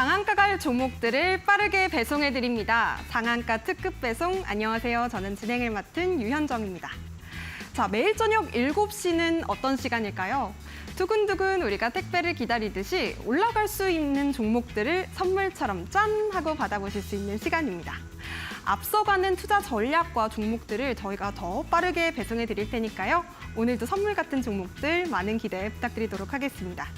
상한가 갈 종목들을 빠르게 배송해드립니다. 상한가 특급 배송, 안녕하세요. 저는 진행을 맡은 유현정입니다. 자, 매일 저녁 7시는 어떤 시간일까요? 두근두근 우리가 택배를 기다리듯이 올라갈 수 있는 종목들을 선물처럼 짠 하고 받아보실 수 있는 시간입니다. 앞서가는 투자 전략과 종목들을 저희가 더 빠르게 배송해 드릴 테니까요. 오늘도 선물 같은 종목들 많은 기대 부탁드리도록 하겠습니다.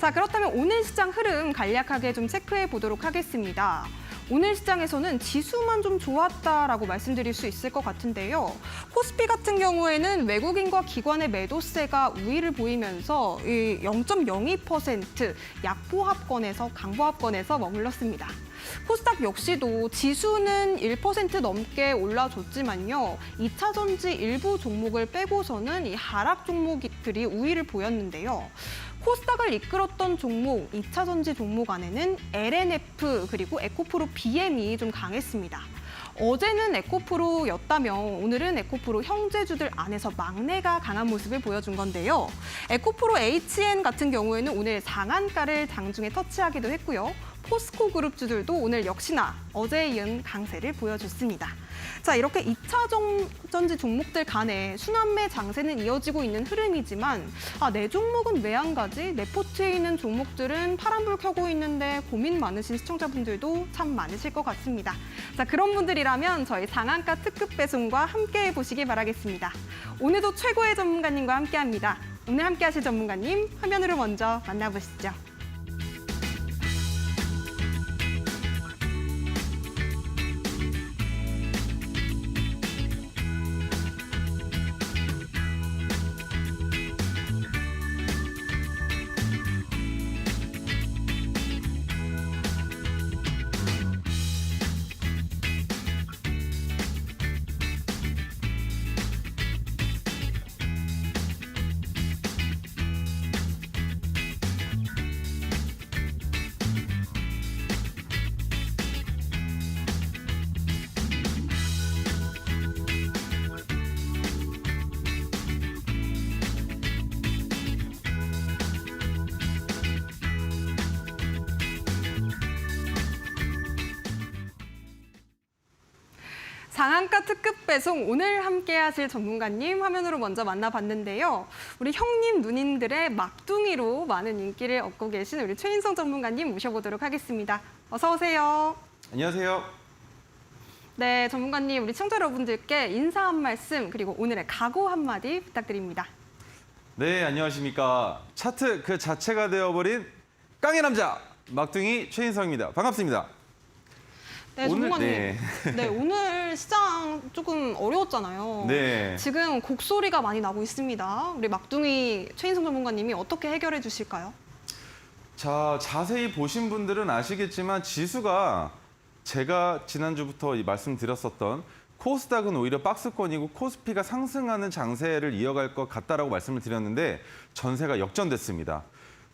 자, 그렇다면 오늘 시장 흐름 간략하게 좀 체크해 보도록 하겠습니다. 오늘 시장에서는 지수만 좀 좋았다라고 말씀드릴 수 있을 것 같은데요. 코스피 같은 경우에는 외국인과 기관의 매도세가 우위를 보이면서 0.02% 약보합권에서 강보합권에서 머물렀습니다. 코스닥 역시도 지수는 1% 넘게 올라줬지만요. 2차 전지 일부 종목을 빼고서는 이 하락 종목들이 우위를 보였는데요. 코스닥을 이끌었던 종목, 2차 전지 종목 안에는 LNF 그리고 에코프로 BM이 좀 강했습니다. 어제는 에코프로였다면 오늘은 에코프로 형제주들 안에서 막내가 강한 모습을 보여준 건데요. 에코프로 HN 같은 경우에는 오늘 상한가를 장중에 터치하기도 했고요. 포스코 그룹주들도 오늘 역시나 어제에 이은 강세를 보여줬습니다. 자, 이렇게 2차 전지 종목들 간에 순환매 장세는 이어지고 있는 흐름이지만 내 종목은 왜 안 가지? 내 포트에 있는 종목들은 파란불 켜고 있는데 고민 많으신 시청자분들도 참 많으실 것 같습니다. 자, 그런 분들이라면 저희 상한가 특급 배송과 함께 해보시기 바라겠습니다. 오늘도 최고의 전문가님과 함께합니다. 오늘 함께하실 전문가님 화면으로 먼저 만나보시죠. 상한가 특급 배송 오늘 함께하실 전문가님 화면으로 먼저 만나봤는데요. 우리 형님 누님들의 막둥이로 많은 인기를 얻고 계신 우리 최인성 전문가님 모셔보도록 하겠습니다. 어서 오세요. 안녕하세요. 네, 전문가님 우리 시청자 여러분들께 인사 한 말씀 그리고 오늘의 각오 한마디 부탁드립니다. 네, 안녕하십니까. 차트 그 자체가 되어버린 깡의 남자 막둥이 최인성입니다. 반갑습니다. 네, 전문가님. 네, 오늘 시장 조금 어려웠잖아요. 네. 지금 곡소리가 많이 나고 있습니다. 우리 막둥이 최인성 전문가님이 어떻게 해결해 주실까요? 자, 자세히 보신 분들은 아시겠지만 지수가 제가 지난주부터 말씀드렸었던 코스닥은 오히려 박스권이고 코스피가 상승하는 장세를 이어갈 것 같다라고 말씀을 드렸는데 전세가 역전됐습니다.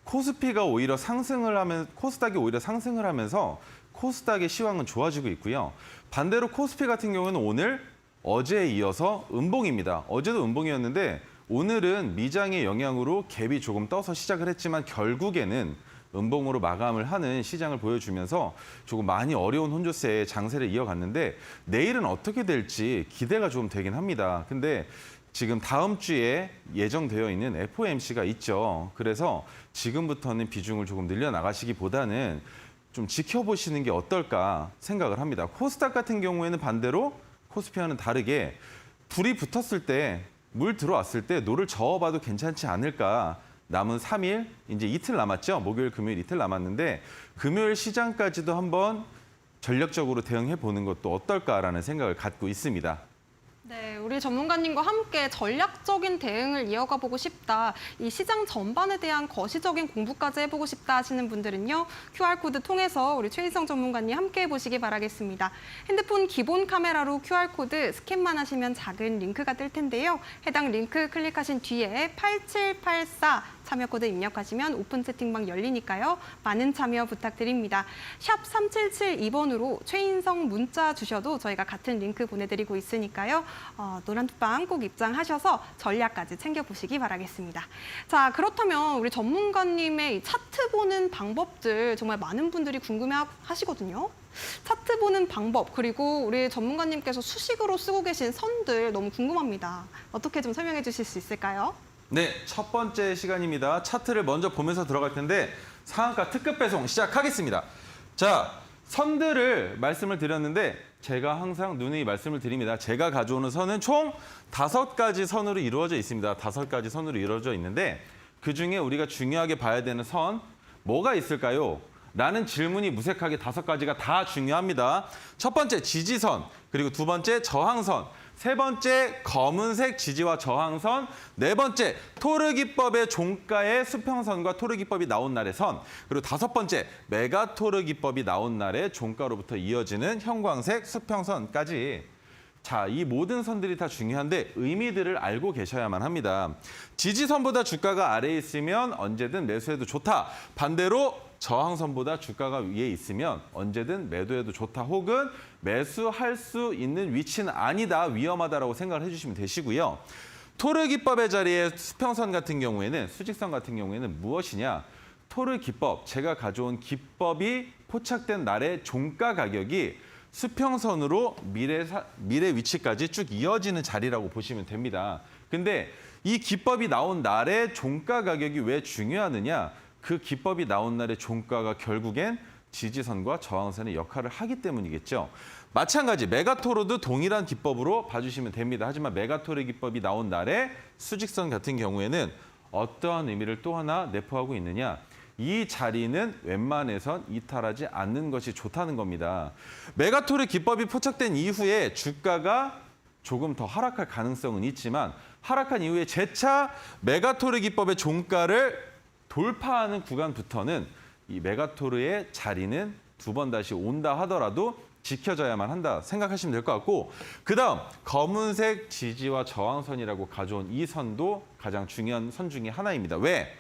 코스피가 오히려 상승을 하면 코스닥이 오히려 상승을 하면서 코스닥의 시황은 좋아지고 있고요. 반대로 코스피 같은 경우는 오늘 어제에 이어서 음봉입니다. 어제도 음봉이었는데 오늘은 미장의 영향으로 갭이 조금 떠서 시작을 했지만 결국에는 음봉으로 마감을 하는 시장을 보여주면서 조금 많이 어려운 혼조세의 장세를 이어갔는데 내일은 어떻게 될지 기대가 좀 되긴 합니다. 근데 지금 다음 주에 예정되어 있는 FOMC가 있죠. 그래서 지금부터는 비중을 조금 늘려나가시기보다는 좀 지켜보시는 게 어떨까 생각을 합니다. 코스닥 같은 경우에는 반대로 코스피와는 다르게 불이 붙었을 때, 물 들어왔을 때 노를 저어봐도 괜찮지 않을까. 남은 3일, 이제 이틀 남았죠. 목요일, 금요일 이틀 남았는데 금요일 시장까지도 한번 전략적으로 대응해 보는 것도 어떨까라는 생각을 갖고 있습니다. 네, 우리 전문가님과 함께 전략적인 대응을 이어가 보고 싶다. 이 시장 전반에 대한 거시적인 공부까지 해보고 싶다 하시는 분들은요. QR코드 통해서 우리 최인성 전문가님 함께 해보시기 바라겠습니다. 핸드폰 기본 카메라로 QR코드 스캔만 하시면 작은 링크가 뜰 텐데요. 해당 링크 클릭하신 뒤에 8784 참여 코드 입력하시면 오픈 채팅방 열리니까요. 많은 참여 부탁드립니다. 샵 3772번으로 최인성 문자 주셔도 저희가 같은 링크 보내드리고 있으니까요. 노란톡방 꼭 입장하셔서 전략까지 챙겨보시기 바라겠습니다. 자, 그렇다면 우리 전문가님의 이 차트 보는 방법들 정말 많은 분들이 궁금해하시거든요. 차트 보는 방법, 그리고 우리 전문가님께서 수식으로 쓰고 계신 선들 너무 궁금합니다. 어떻게 좀 설명해 주실 수 있을까요? 네, 첫 번째 시간입니다. 차트를 먼저 보면서 들어갈 텐데 상한가 특급 배송 시작하겠습니다. 자, 선들을 말씀을 드렸는데 제가 항상 누누이 말씀을 드립니다. 제가 가져오는 선은 총 5가지 선으로 이루어져 있습니다. 5가지 선으로 이루어져 있는데 그중에 우리가 중요하게 봐야 되는 선 뭐가 있을까요? 라는 질문이 무색하게 5가지가 다 중요합니다. 첫 번째 지지선, 그리고 두 번째 저항선, 세 번째 검은색 지지와 저항선, 네 번째 토르기법의 종가의 수평선과 토르기법이 나온 날의 선, 그리고 5번째 메가토르기법이 나온 날의 종가로부터 이어지는 형광색 수평선까지. 자, 이 모든 선들이 다 중요한데 의미들을 알고 계셔야만 합니다. 지지선보다 주가가 아래에 있으면 언제든 매수해도 좋다. 반대로 저항선보다 주가가 위에 있으면 언제든 매도해도 좋다. 혹은 매수할 수 있는 위치는 아니다, 위험하다라고 생각을 해주시면 되시고요. 토르기법의 자리에 수평선 같은 경우에는, 수직선 같은 경우에는 무엇이냐? 토르기법, 제가 가져온 기법이 포착된 날의 종가 가격이 수평선으로 미래 위치까지 쭉 이어지는 자리라고 보시면 됩니다. 근데 이 기법이 나온 날의 종가 가격이 왜 중요하느냐? 그 기법이 나온 날의 종가가 결국엔 지지선과 저항선의 역할을 하기 때문이겠죠. 마찬가지 메가토르도 동일한 기법으로 봐주시면 됩니다. 하지만 메가토르 기법이 나온 날의 수직선 같은 경우에는 어떠한 의미를 또 하나 내포하고 있느냐? 이 자리는 웬만해선 이탈하지 않는 것이 좋다는 겁니다. 메가토르 기법이 포착된 이후에 주가가 조금 더 하락할 가능성은 있지만 하락한 이후에 재차 메가토르 기법의 종가를 돌파하는 구간부터는 이 메가토르의 자리는 2번 다시 온다 하더라도 지켜져야만 한다 생각하시면 될 것 같고, 그다음 검은색 지지와 저항선이라고 가져온 이 선도 가장 중요한 선 중에 하나입니다. 왜?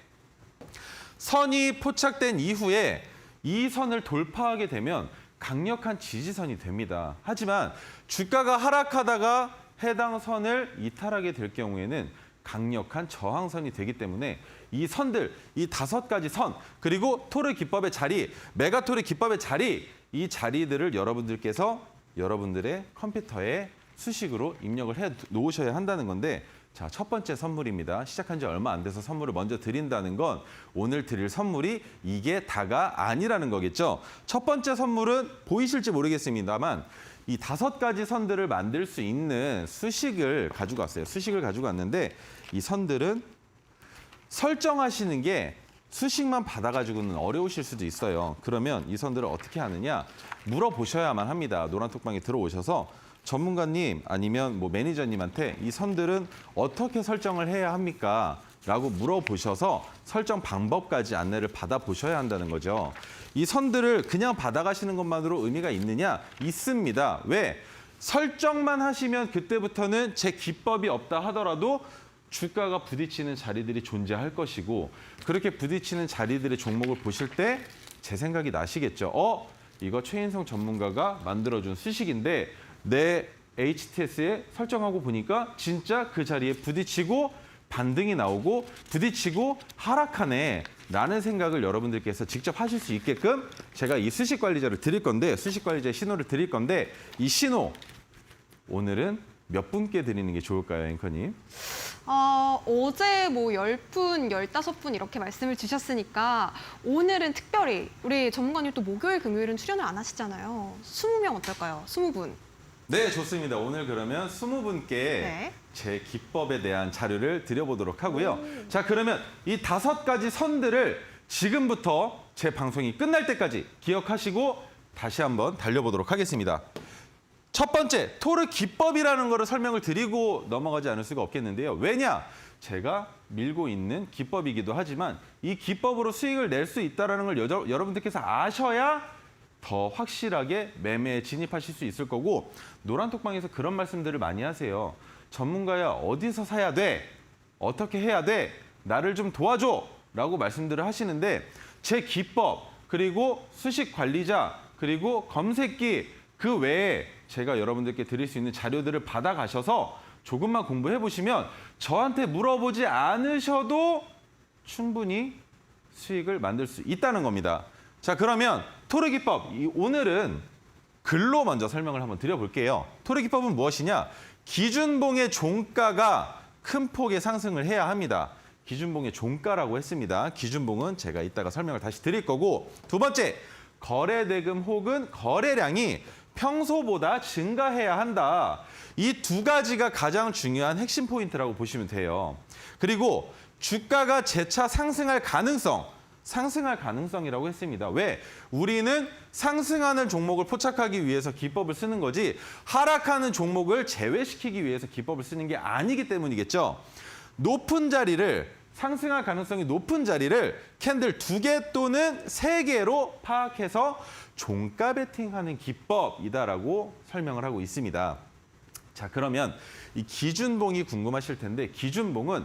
선이 포착된 이후에 이 선을 돌파하게 되면 강력한 지지선이 됩니다. 하지만 주가가 하락하다가 해당 선을 이탈하게 될 경우에는 강력한 저항선이 되기 때문에 이 선들, 이 5가지 선, 그리고 토르 기법의 자리, 메가토르 기법의 자리, 이 자리들을 여러분들께서 여러분들의 컴퓨터에 수식으로 입력을 해 놓으셔야 한다는 건데, 자, 첫 번째 선물입니다. 시작한 지 얼마 안 돼서 선물을 먼저 드린다는 건 오늘 드릴 선물이 이게 다가 아니라는 거겠죠. 첫 번째 선물은 보이실지 모르겠습니다만 이 5가지 선들을 만들 수 있는 수식을 가지고 왔어요. 수식을 가지고 왔는데 이 선들은 설정하시는 게 수식만 받아가지고는 어려우실 수도 있어요. 그러면 이 선들을 어떻게 하느냐? 물어보셔야만 합니다. 노란톡방에 들어오셔서 전문가님 아니면 뭐 매니저님한테 이 선들은 어떻게 설정을 해야 합니까? 라고 물어보셔서 설정 방법까지 안내를 받아보셔야 한다는 거죠. 이 선들을 그냥 받아가시는 것만으로 의미가 있느냐? 있습니다. 왜? 설정만 하시면 그때부터는 제 기법이 없다 하더라도 주가가 부딪히는 자리들이 존재할 것이고, 그렇게 부딪히는 자리들의 종목을 보실 때 제 생각이 나시겠죠. 이거 최인성 전문가가 만들어준 수식인데 내 HTS에 설정하고 보니까 진짜 그 자리에 부딪히고 반등이 나오고 부딪히고 하락하네 라는 생각을 여러분들께서 직접 하실 수 있게끔 제가 이 수식 관리자를 드릴 건데, 수식 관리자의 신호를 드릴 건데, 이 신호 오늘은 몇 분께 드리는 게 좋을까요, 앵커님? 어제 뭐 10분, 15분 이렇게 말씀을 주셨으니까 오늘은 특별히 우리 전문가님 또 목요일, 금요일은 출연을 안 하시잖아요. 20명 어떨까요? 20분. 네, 좋습니다. 오늘 그러면 20분께 네. 제 기법에 대한 자료를 드려보도록 하고요. 자, 그러면 이 5가지 선들을 지금부터 제 방송이 끝날 때까지 기억하시고 다시 한번 달려보도록 하겠습니다. 첫 번째, 토르 기법이라는 거를 설명을 드리고 넘어가지 않을 수가 없겠는데요. 왜냐? 제가 밀고 있는 기법이기도 하지만 이 기법으로 수익을 낼 수 있다는 걸 여러분들께서 아셔야 더 확실하게 매매에 진입하실 수 있을 거고, 노란톡방에서 그런 말씀들을 많이 하세요. 전문가야, 어디서 사야 돼? 어떻게 해야 돼? 나를 좀 도와줘! 라고 말씀들을 하시는데 제 기법, 그리고 수식 관리자, 그리고 검색기 그 외에 제가 여러분들께 드릴 수 있는 자료들을 받아가셔서 조금만 공부해 보시면 저한테 물어보지 않으셔도 충분히 수익을 만들 수 있다는 겁니다. 자, 그러면 토르기법, 오늘은 글로 먼저 설명을 한번 드려볼게요. 토르기법은 무엇이냐? 기준봉의 종가가 큰 폭의 상승을 해야 합니다. 기준봉의 종가라고 했습니다. 기준봉은 제가 이따가 설명을 다시 드릴 거고, 두 번째, 거래대금 혹은 거래량이 평소보다 증가해야 한다. 이 두 가지가 가장 중요한 핵심 포인트라고 보시면 돼요. 그리고 주가가 재차 상승할 가능성이라고 했습니다. 왜? 우리는 상승하는 종목을 포착하기 위해서 기법을 쓰는 거지 하락하는 종목을 제외시키기 위해서 기법을 쓰는 게 아니기 때문이겠죠. 상승할 가능성이 높은 자리를 캔들 2개 또는 3개로 파악해서 종가 베팅하는 기법이다라고 설명을 하고 있습니다. 자, 그러면 이 기준봉이 궁금하실 텐데, 기준봉은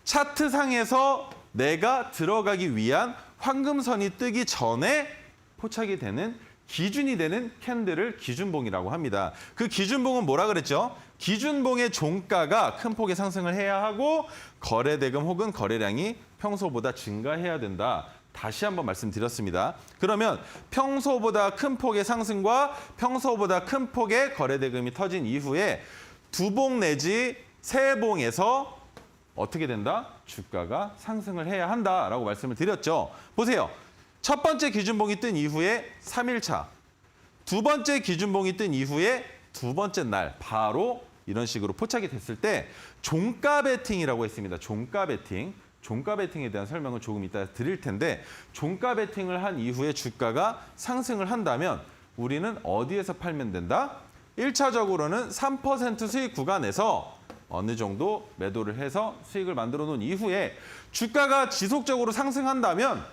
차트상에서 내가 들어가기 위한 황금선이 뜨기 전에 포착이 되는 기준이 되는 캔들을 기준봉이라고 합니다. 그 기준봉은 뭐라 그랬죠? 기준봉의 종가가 큰 폭의 상승을 해야 하고 거래대금 혹은 거래량이 평소보다 증가해야 된다. 다시 한번 말씀드렸습니다. 그러면 평소보다 큰 폭의 상승과 평소보다 큰 폭의 거래대금이 터진 이후에 2봉 내지 3봉에서 어떻게 된다? 주가가 상승을 해야 한다라고 말씀을 드렸죠. 보세요. 첫 번째 기준봉이 뜬 이후에 3일차, 두 번째 기준봉이 뜬 이후에 두 번째 날 바로 이런 식으로 포착이 됐을 때 종가 베팅이라고 했습니다. 종가 베팅. 종가 베팅에 대한 설명을 조금 이따 드릴 텐데, 종가 베팅을 한 이후에 주가가 상승을 한다면 우리는 어디에서 팔면 된다? 1차적으로는 3% 수익 구간에서 어느 정도 매도를 해서 수익을 만들어 놓은 이후에 주가가 지속적으로 상승한다면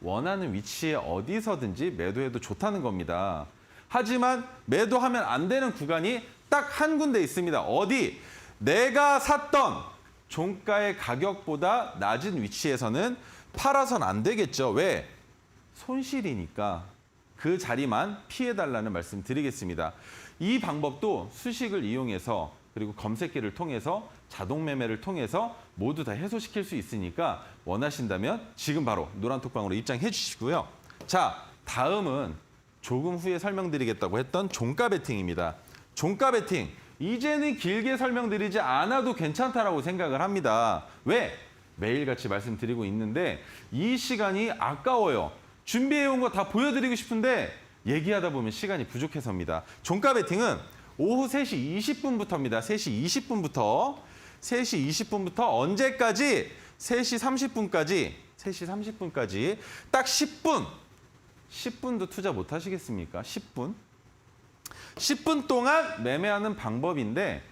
원하는 위치에 어디서든지 매도해도 좋다는 겁니다. 하지만 매도하면 안 되는 구간이 딱 한 군데 있습니다. 어디? 내가 샀던 종가의 가격보다 낮은 위치에서는 팔아선 안 되겠죠. 왜? 손실이니까 그 자리만 피해달라는 말씀 드리겠습니다. 이 방법도 수식을 이용해서 그리고 검색기를 통해서 자동 매매를 통해서 모두 다 해소시킬 수 있으니까 원하신다면 지금 바로 노란톡방으로 입장해 주시고요. 자, 다음은 조금 후에 설명드리겠다고 했던 종가 베팅입니다. 종가 베팅. 이제는 길게 설명드리지 않아도 괜찮다라고 생각을 합니다. 왜? 매일같이 말씀드리고 있는데 이 시간이 아까워요. 준비해온 거 다 보여드리고 싶은데 얘기하다 보면 시간이 부족해서입니다. 종가 베팅은 오후 3시 20분부터입니다. 3시 20분부터. 3시 20분부터 언제까지? 3시 30분까지 딱 10분. 10분도 투자 못 하시겠습니까? 10분. 10분 동안 매매하는 방법인데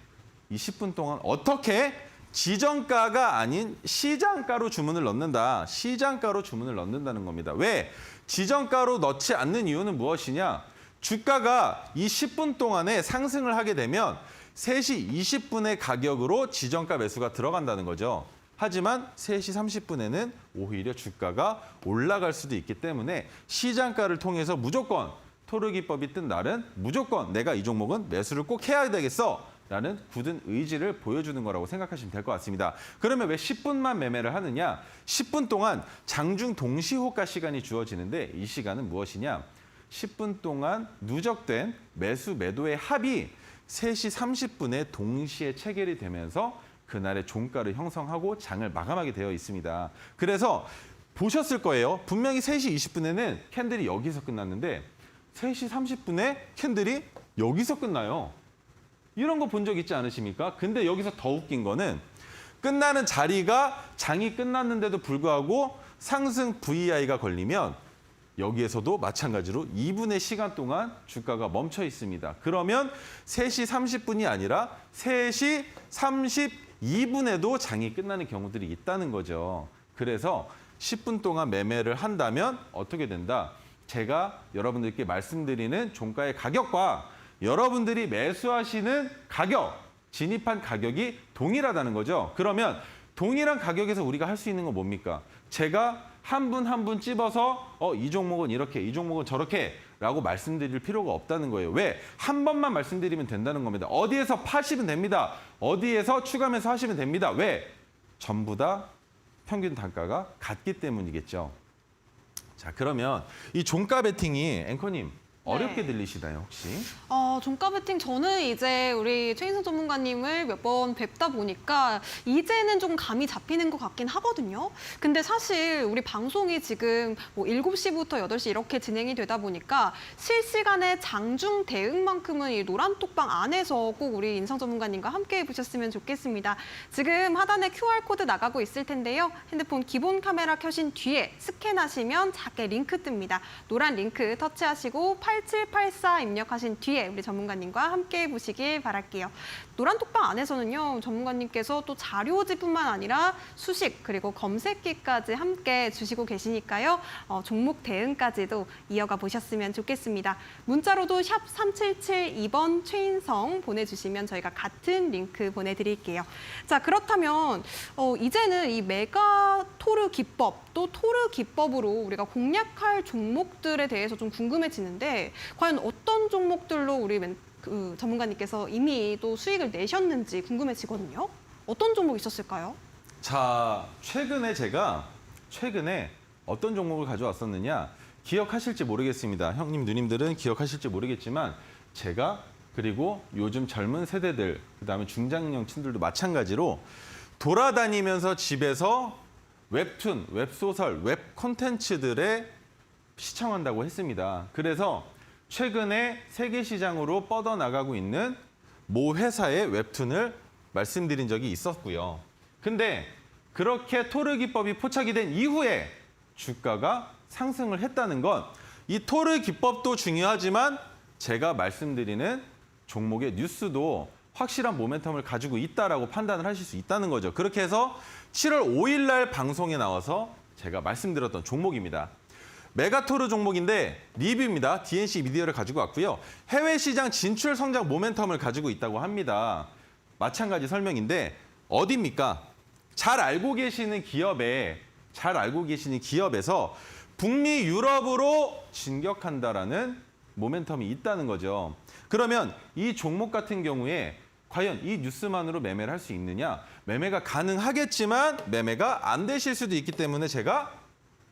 이 10분 동안 어떻게 지정가가 아닌 시장가로 주문을 넣는다. 시장가로 주문을 넣는다는 겁니다. 왜? 지정가로 넣지 않는 이유는 무엇이냐? 주가가 이 10분 동안에 상승을 하게 되면 3시 20분의 가격으로 지정가 매수가 들어간다는 거죠. 하지만 3시 30분에는 오히려 주가가 올라갈 수도 있기 때문에 시장가를 통해서 무조건 토르기법이 뜬 날은 무조건 내가 이 종목은 매수를 꼭 해야 되겠어 라는 굳은 의지를 보여주는 거라고 생각하시면 될 것 같습니다. 그러면 왜 10분만 매매를 하느냐? 10분 동안 장중 동시호가 시간이 주어지는데 이 시간은 무엇이냐? 10분 동안 누적된 매수 매도의 합이 3시 30분에 동시에 체결이 되면서 그날의 종가를 형성하고 장을 마감하게 되어 있습니다. 그래서 보셨을 거예요. 분명히 3시 20분에는 캔들이 여기서 끝났는데 3시 30분에 캔들이 여기서 끝나요. 이런 거 본 적 있지 않으십니까? 근데 여기서 더 웃긴 거는 끝나는 자리가 장이 끝났는데도 불구하고 상승 VI가 걸리면 여기에서도 마찬가지로 2분의 시간 동안 주가가 멈춰 있습니다. 그러면 3시 30분이 아니라 3시 32분에도 장이 끝나는 경우들이 있다는 거죠. 그래서 10분 동안 매매를 한다면 어떻게 된다? 제가 여러분들께 말씀드리는 종가의 가격과 여러분들이 매수하시는 가격, 진입한 가격이 동일하다는 거죠. 그러면 동일한 가격에서 우리가 할 수 있는 건 뭡니까? 제가 한 분 한 분 찝어서 이 종목은 이렇게, 이 종목은 저렇게 라고 말씀드릴 필요가 없다는 거예요. 왜? 한 번만 말씀드리면 된다는 겁니다. 어디에서 파시면 됩니다. 어디에서 추가 매수하시면 됩니다. 왜? 전부 다 평균 단가가 같기 때문이겠죠. 자, 그러면 이 종가 베팅이 앵커님 어렵게 들리시나요, 혹시? 종가 베팅 저는 이제 우리 최인성 전문가님을 몇 번 뵙다 보니까 이제는 좀 감이 잡히는 것 같긴 하거든요. 근데 사실 우리 방송이 지금 뭐 7시부터 8시 이렇게 진행이 되다 보니까 실시간의 장중 대응만큼은 이 노란톡방 안에서 꼭 우리 인성 전문가님과 함께 해보셨으면 좋겠습니다. 지금 하단에 QR코드 나가고 있을 텐데요. 핸드폰 기본 카메라 켜신 뒤에 스캔하시면 작게 링크 뜹니다. 노란 링크 터치하시고 8784 입력하신 뒤에 우리 전문가님과 함께 해보시길 바랄게요. 노란톡방 안에서는요, 전문가님께서 또 자료지뿐만 아니라 수식 그리고 검색기까지 함께 주시고 계시니까요. 종목 대응까지도 이어가 보셨으면 좋겠습니다. 문자로도 샵 3772번 최인성 보내주시면 저희가 같은 링크 보내드릴게요. 자, 그렇다면 이제는 이 메가토르 기법 또 토르 기법으로 우리가 공략할 종목들에 대해서 좀 궁금해지는데 과연 어떤 종목들로 우리 전문가님께서 이미 또 수익을 내셨는지 궁금해지거든요. 어떤 종목 있었을까요? 자, 최근에 어떤 종목을 가져왔었느냐 기억하실지 모르겠습니다. 형님, 누님들은 기억하실지 모르겠지만 제가 그리고 요즘 젊은 세대들, 그다음에 중장년층들도 마찬가지로 돌아다니면서 집에서 웹툰, 웹소설, 웹 콘텐츠들에 시청한다고 했습니다. 그래서 최근에 세계 시장으로 뻗어나가고 있는 모 회사의 웹툰을 말씀드린 적이 있었고요. 근데 그렇게 토르 기법이 포착이 된 이후에 주가가 상승을 했다는 건 이 토르 기법도 중요하지만 제가 말씀드리는 종목의 뉴스도 확실한 모멘텀을 가지고 있다라고 판단을 하실 수 있다는 거죠. 그렇게 해서 7월 5일 날 방송에 나와서 제가 말씀드렸던 종목입니다. 메가토르 종목인데 리뷰입니다. DNC 미디어를 가지고 왔고요. 해외 시장 진출 성장 모멘텀을 가지고 있다고 합니다. 마찬가지 설명인데 어디입니까? 잘 알고 계시는 기업에서 북미 유럽으로 진격한다라는 모멘텀이 있다는 거죠. 그러면 이 종목 같은 경우에 과연 이 뉴스만으로 매매를 할 수 있느냐? 매매가 가능하겠지만 매매가 안 되실 수도 있기 때문에 제가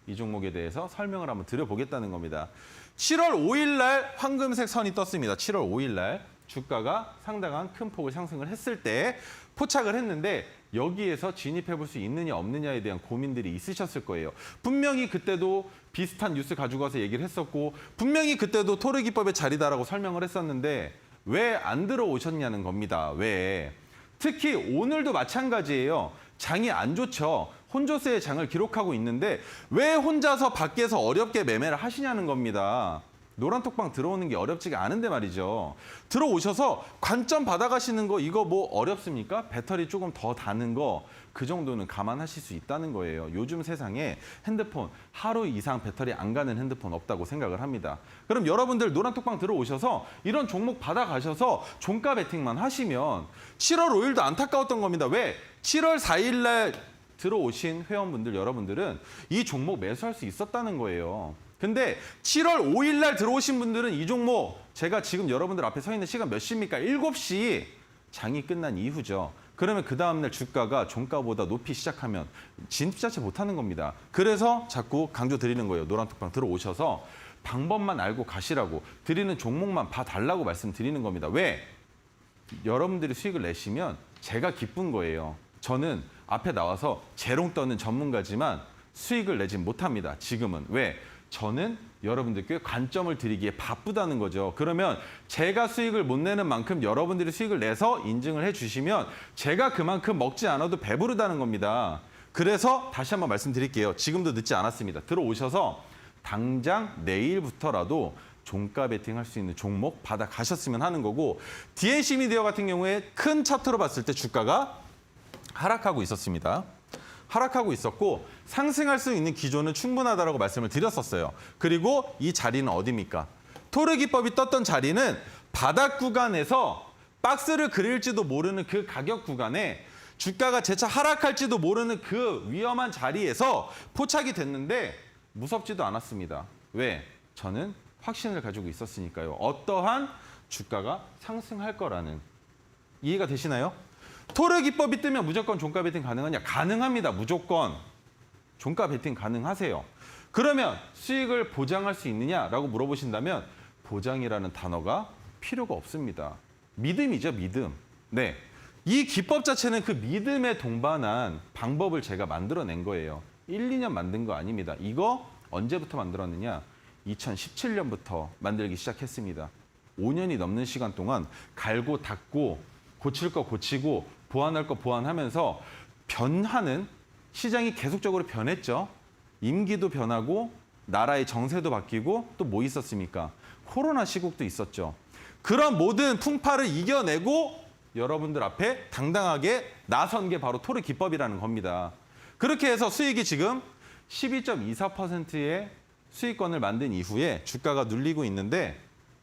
이 종목에 대해서 설명을 한번 드려보겠다는 겁니다. 7월 5일 날 황금색 선이 떴습니다. 7월 5일 날 주가가 상당한 큰 폭을 상승을 했을 때 포착을 했는데 여기에서 진입해 볼 수 있느냐 없느냐에 대한 고민들이 있으셨을 거예요. 분명히 그때도 비슷한 뉴스 가지고 와서 얘기를 했었고 분명히 그때도 토르 기법의 자리다라고 설명을 했었는데 왜 안 들어오셨냐는 겁니다. 왜? 특히 오늘도 마찬가지예요. 장이 안 좋죠. 혼조세의 장을 기록하고 있는데 왜 혼자서 밖에서 어렵게 매매를 하시냐는 겁니다. 노란톡방 들어오는 게 어렵지가 않은데 말이죠. 들어오셔서 관점 받아가시는 거 이거 뭐 어렵습니까? 배터리 조금 더 다는 거 그 정도는 감안하실 수 있다는 거예요. 요즘 세상에 핸드폰 하루 이상 배터리 안 가는 핸드폰 없다고 생각을 합니다. 그럼 여러분들 노란톡방 들어오셔서 이런 종목 받아가셔서 종가 베팅만 하시면 7월 5일도 안타까웠던 겁니다. 왜? 7월 4일 날 들어오신 회원분들 여러분들은 이 종목 매수할 수 있었다는 거예요. 근데 7월 5일 날 들어오신 분들은 이 종목 제가 지금 여러분들 앞에 서 있는 시간 몇 시입니까? 7시 장이 끝난 이후죠. 그러면 그 다음날 주가가 종가보다 높이 시작하면 진입 자체 못하는 겁니다. 그래서 자꾸 강조 드리는 거예요. 노란톡방 들어오셔서 방법만 알고 가시라고 드리는 종목만 봐달라고 말씀드리는 겁니다. 왜? 여러분들이 수익을 내시면 제가 기쁜 거예요. 저는 앞에 나와서 재롱 떠는 전문가지만 수익을 내진 못합니다. 지금은. 왜? 저는 여러분들께 관점을 드리기에 바쁘다는 거죠. 그러면 제가 수익을 못 내는 만큼 여러분들이 수익을 내서 인증을 해주시면 제가 그만큼 먹지 않아도 배부르다는 겁니다. 그래서 다시 한번 말씀드릴게요. 지금도 늦지 않았습니다. 들어오셔서 당장 내일부터라도 종가 베팅할 수 있는 종목 받아가셨으면 하는 거고 DNC 미디어 같은 경우에 큰 차트로 봤을 때 주가가 하락하고 있었습니다. 하락하고 있었고 상승할 수 있는 기조는 충분하다라고 말씀을 드렸었어요. 그리고 이 자리는 어디입니까? 토르 기법이 떴던 자리는 바닥 구간에서 박스를 그릴지도 모르는 그 가격 구간에 주가가 재차 하락할지도 모르는 그 위험한 자리에서 포착이 됐는데 무섭지도 않았습니다. 왜? 저는 확신을 가지고 있었으니까요. 어떠한 주가가 상승할 거라는. 이해가 되시나요? 토르 기법이 뜨면 무조건 종가 베팅 가능하냐? 가능합니다. 무조건. 종가 베팅 가능하세요. 그러면 수익을 보장할 수 있느냐라고 물어보신다면 보장이라는 단어가 필요가 없습니다. 믿음이죠, 믿음. 네. 이 기법 자체는 그 믿음에 동반한 방법을 제가 만들어낸 거예요. 1, 2년 만든 거 아닙니다. 이거 언제부터 만들었느냐? 2017년부터 만들기 시작했습니다. 5년이 넘는 시간 동안 갈고 닦고 고칠 거 고치고 보완할 거 보완하면서 변하는 시장이 계속적으로 변했죠. 임기도 변하고 나라의 정세도 바뀌고 또 뭐 있었습니까? 코로나 시국도 있었죠. 그런 모든 풍파를 이겨내고 여러분들 앞에 당당하게 나선 게 바로 토르 기법이라는 겁니다. 그렇게 해서 수익이 지금 12.24%의 수익권을 만든 이후에 주가가 눌리고 있는데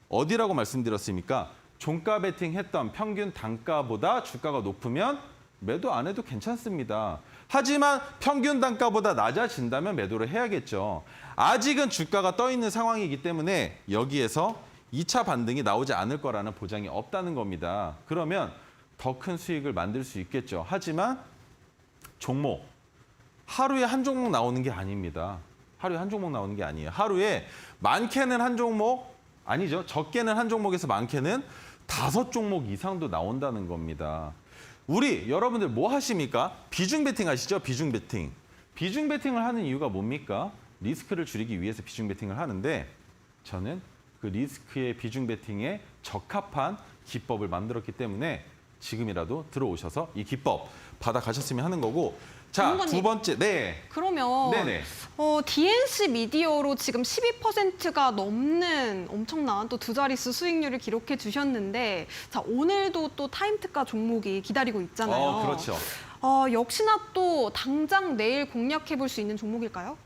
어디라고 말씀드렸습니까? 종가 베팅했던 평균 단가보다 주가가 높으면 매도 안 해도 괜찮습니다. 하지만 평균 단가보다 낮아진다면 매도를 해야겠죠. 아직은 주가가 떠 있는 상황이기 때문에 여기에서 2차 반등이 나오지 않을 거라는 보장이 없다는 겁니다. 그러면 더 큰 수익을 만들 수 있겠죠. 하지만 종목, 하루에 한 종목 나오는 게 아닙니다. 하루에 한 종목 나오는 게 아니에요. 하루에 많게는 한 종목, 아니죠. 적게는 한 종목에서 많게는 5종목 이상도 나온다는 겁니다. 우리 여러분들 뭐 하십니까? 비중 베팅 하시죠? 비중 베팅. 비중 베팅을 하는 이유가 뭡니까? 리스크를 줄이기 위해서 비중 베팅을 하는데 저는 그 리스크의 비중 베팅에 적합한 기법을 만들었기 때문에 지금이라도 들어오셔서 이 기법 받아가셨으면 하는 거고. 자, 전문가님. 두 번째. 네. 그러면 네네. DNC 미디어로 지금 12%가 넘는 엄청난 또 두 자릿수 수익률을 기록해 주셨는데 자, 오늘도 또 타임특가 종목이 기다리고 있잖아요. 그렇죠. 역시나 또 당장 내일 공략해 볼 수 있는 종목일까요?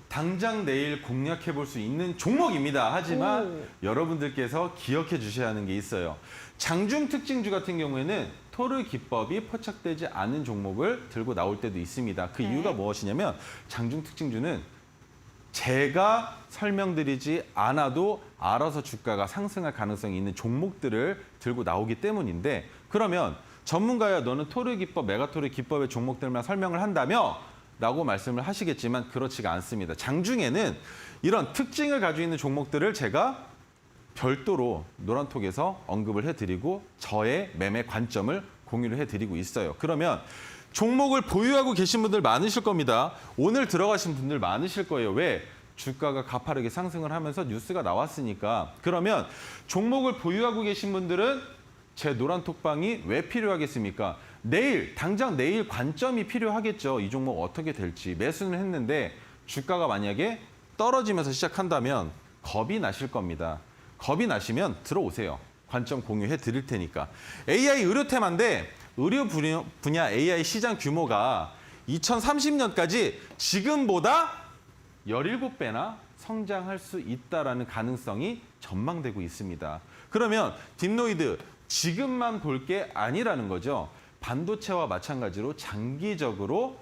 당장 내일 공략해 볼 수 있는 종목입니다. 하지만 오. 여러분들께서 기억해 주셔야 하는 게 있어요. 장중 특징주 같은 경우에는 토르 기법이 포착되지 않은 종목을 들고 나올 때도 있습니다. 그 네. 이유가 무엇이냐면 장중 특징주는 제가 설명드리지 않아도 알아서 주가가 상승할 가능성이 있는 종목들을 들고 나오기 때문인데 그러면 전문가야 너는 토르 기법, 메가토르 기법의 종목들만 설명을 한다며? 라고 말씀을 하시겠지만 그렇지가 않습니다. 장중에는 이런 특징을 가지고 있는 종목들을 제가 별도로 노란톡에서 언급을 해드리고 저의 매매 관점을 공유를 해드리고 있어요. 그러면 종목을 보유하고 계신 분들 많으실 겁니다. 오늘 들어가신 분들 많으실 거예요. 왜? 주가가 가파르게 상승을 하면서 뉴스가 나왔으니까. 그러면 종목을 보유하고 계신 분들은 제 노란톡방이 왜 필요하겠습니까? 내일, 당장 내일 관점이 필요하겠죠. 이 종목 어떻게 될지. 매수는 했는데 주가가 만약에 떨어지면서 시작한다면 겁이 나실 겁니다. 겁이 나시면 들어오세요. 관점 공유해 드릴 테니까. AI 의료 테마인데 의료 분야 AI 시장 규모가 2030년까지 지금보다 17배나 성장할 수 있다는 가능성이 전망되고 있습니다. 그러면 딥노이드 지금만 볼 게 아니라는 거죠. 반도체와 마찬가지로 장기적으로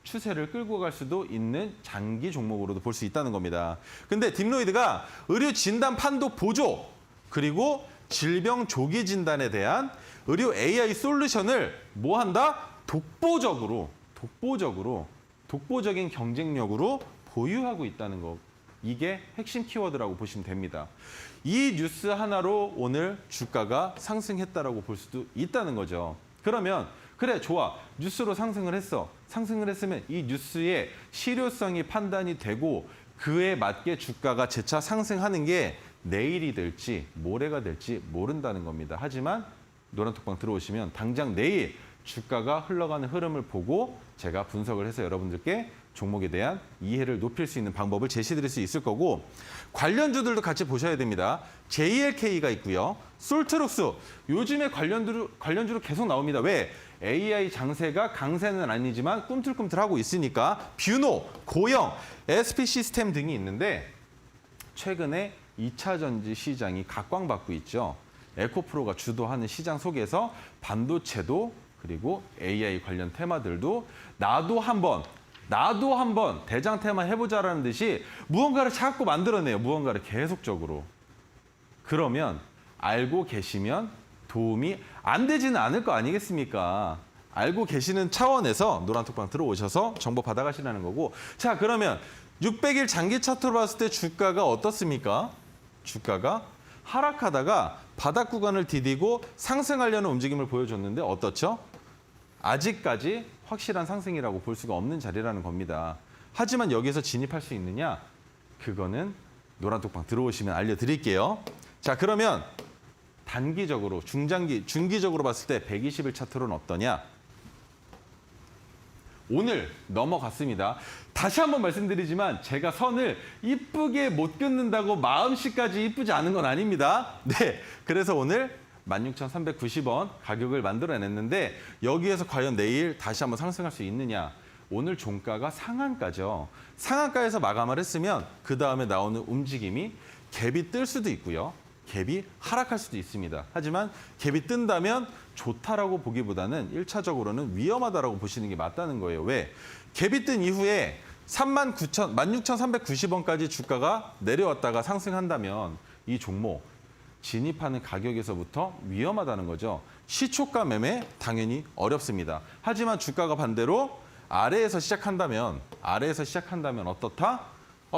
추세를 끌고 갈 수도 있는 장기 종목으로도 볼 수 있다는 겁니다. 근데 딥노이드가 의료 진단 판도 보조 그리고 질병 조기 진단에 대한 의료 AI 솔루션을 뭐 한다? 독보적인 경쟁력으로 보유하고 있다는 거. 이게 핵심 키워드라고 보시면 됩니다. 이 뉴스 하나로 오늘 주가가 상승했다라고 볼 수도 있다는 거죠. 그러면 그래 좋아 뉴스로 상승을 했어. 상승을 했으면 이 뉴스의 실효성이 판단이 되고 그에 맞게 주가가 재차 상승하는 게 내일이 될지 모레가 될지 모른다는 겁니다. 하지만 노란톡방 들어오시면 당장 내일 주가가 흘러가는 흐름을 보고 제가 분석을 해서 여러분들께 종목에 대한 이해를 높일 수 있는 방법을 제시드릴 수 있을 거고 관련주들도 같이 보셔야 됩니다. JLK가 있고요. 솔트룩스 요즘에 관련주로 계속 나옵니다. 왜? AI 장세가 강세는 아니지만 꿈틀꿈틀하고 있으니까 뷰노, 고영, SP 시스템 등이 있는데 최근에 2차 전지 시장이 각광받고 있죠. 에코프로가 주도하는 시장 속에서 반도체도 그리고 AI 관련 테마들도 나도 한번 대장 테마 해보자라는 듯이 무언가를 자꾸 만들어내요. 무언가를 계속적으로. 그러면 알고 계시면 도움이 안 되지는 않을 거 아니겠습니까? 알고 계시는 차원에서 노란톡방 들어오셔서 정보 받아가시라는 거고. 자, 그러면 600일 장기 차트로 봤을 때 주가가 어떻습니까? 주가가 하락하다가 바닥 구간을 디디고 상승하려는 움직임을 보여줬는데 어떻죠? 아직까지 확실한 상승이라고 볼 수가 없는 자리라는 겁니다. 하지만 여기에서 진입할 수 있느냐? 그거는 노란톡방 들어오시면 알려드릴게요. 자, 그러면 단기적으로, 중기적으로 봤을 때 120일 차트로는 어떠냐? 오늘 넘어갔습니다. 다시 한번 말씀드리지만 제가 선을 이쁘게 못 긋는다고 마음씨까지 이쁘지 않은 건 아닙니다. 네, 그래서 오늘 16,390원 가격을 만들어냈는데 여기에서 과연 내일 다시 한번 상승할 수 있느냐. 오늘 종가가 상한가죠. 상한가에서 마감을 했으면 그 다음에 나오는 움직임이 갭이 뜰 수도 있고요. 갭이 하락할 수도 있습니다. 하지만 갭이 뜬다면 좋다라고 보기보다는 1차적으로는 위험하다라고 보시는 게 맞다는 거예요. 왜? 갭이 뜬 이후에 16,390원까지 주가가 내려왔다가 상승한다면 이 종목 진입하는 가격에서부터 위험하다는 거죠. 시초가 매매 당연히 어렵습니다. 하지만 주가가 반대로 아래에서 시작한다면 어떻다?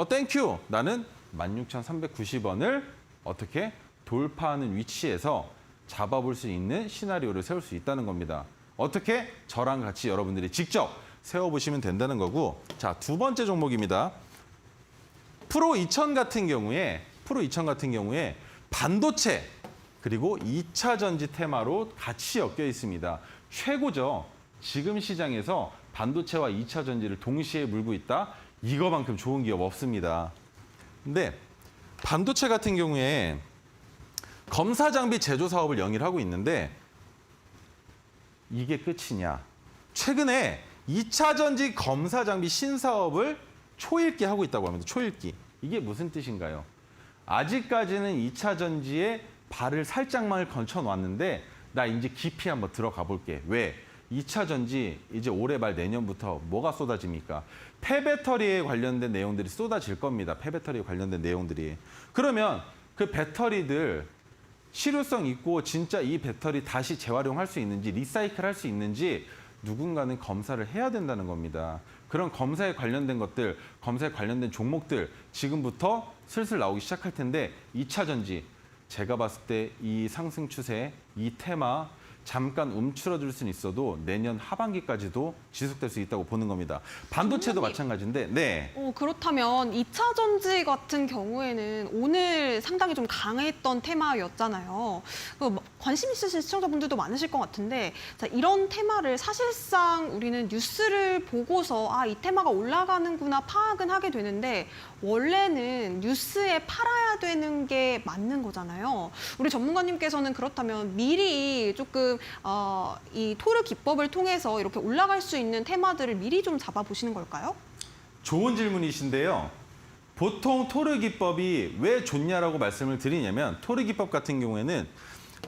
땡큐. 나는 16,390원을 어떻게 돌파하는 위치에서 잡아볼 수 있는 시나리오를 세울 수 있다는 겁니다. 어떻게? 저랑 같이 여러분들이 직접 세워보시면 된다는 거고. 자, 두 번째 종목입니다. 프로 2000 같은 경우에 반도체 그리고 2차 전지 테마로 같이 엮여 있습니다. 최고죠. 지금 시장에서 반도체와 2차 전지를 동시에 물고 있다? 이거만큼 좋은 기업 없습니다. 근데 반도체 같은 경우에 검사 장비 제조 사업을 영위를 하고 있는데 이게 끝이냐? 최근에 2차 전지 검사 장비 신사업을 초읽기 하고 있다고 합니다. 초읽기. 이게 무슨 뜻인가요? 아직까지는 2차 전지에 발을 살짝만 걸쳐 놨는데 나 이제 깊이 한번 들어가 볼게. 왜? 2차 전지 이제 올해 말 내년부터 뭐가 쏟아집니까? 폐배터리에 관련된 내용들이 쏟아질 겁니다. 폐배터리에 관련된 내용들이. 그러면 그 배터리들 실효성 있고 진짜 이 배터리 다시 재활용할 수 있는지 리사이클 할 수 있는지 누군가는 검사를 해야 된다는 겁니다. 그런 검사에 관련된 것들, 검사에 관련된 종목들 지금부터 슬슬 나오기 시작할 텐데 2차 전지 제가 봤을 때 이 상승 추세, 이 테마 잠깐 움츠러들 수는 있어도 내년 하반기까지도 지속될 수 있다고 보는 겁니다. 반도체도 마찬가지인데, 네. 그렇다면 2차 전지 같은 경우에는 오늘 상당히 좀 강했던 테마였잖아요. 관심 있으신 시청자분들도 많으실 것 같은데 자, 이런 테마를 사실상 우리는 뉴스를 보고서 이 테마가 올라가는구나 파악은 하게 되는데 원래는 뉴스에 팔아야 되는 게 맞는 거잖아요. 우리 전문가님께서는 그렇다면 미리 조금 이 토르 기법을 통해서 이렇게 올라갈 수 있는 테마들을 미리 좀 잡아보시는 걸까요? 좋은 질문이신데요. 보통 토르 기법이 왜 좋냐라고 말씀을 드리냐면 토르 기법 같은 경우에는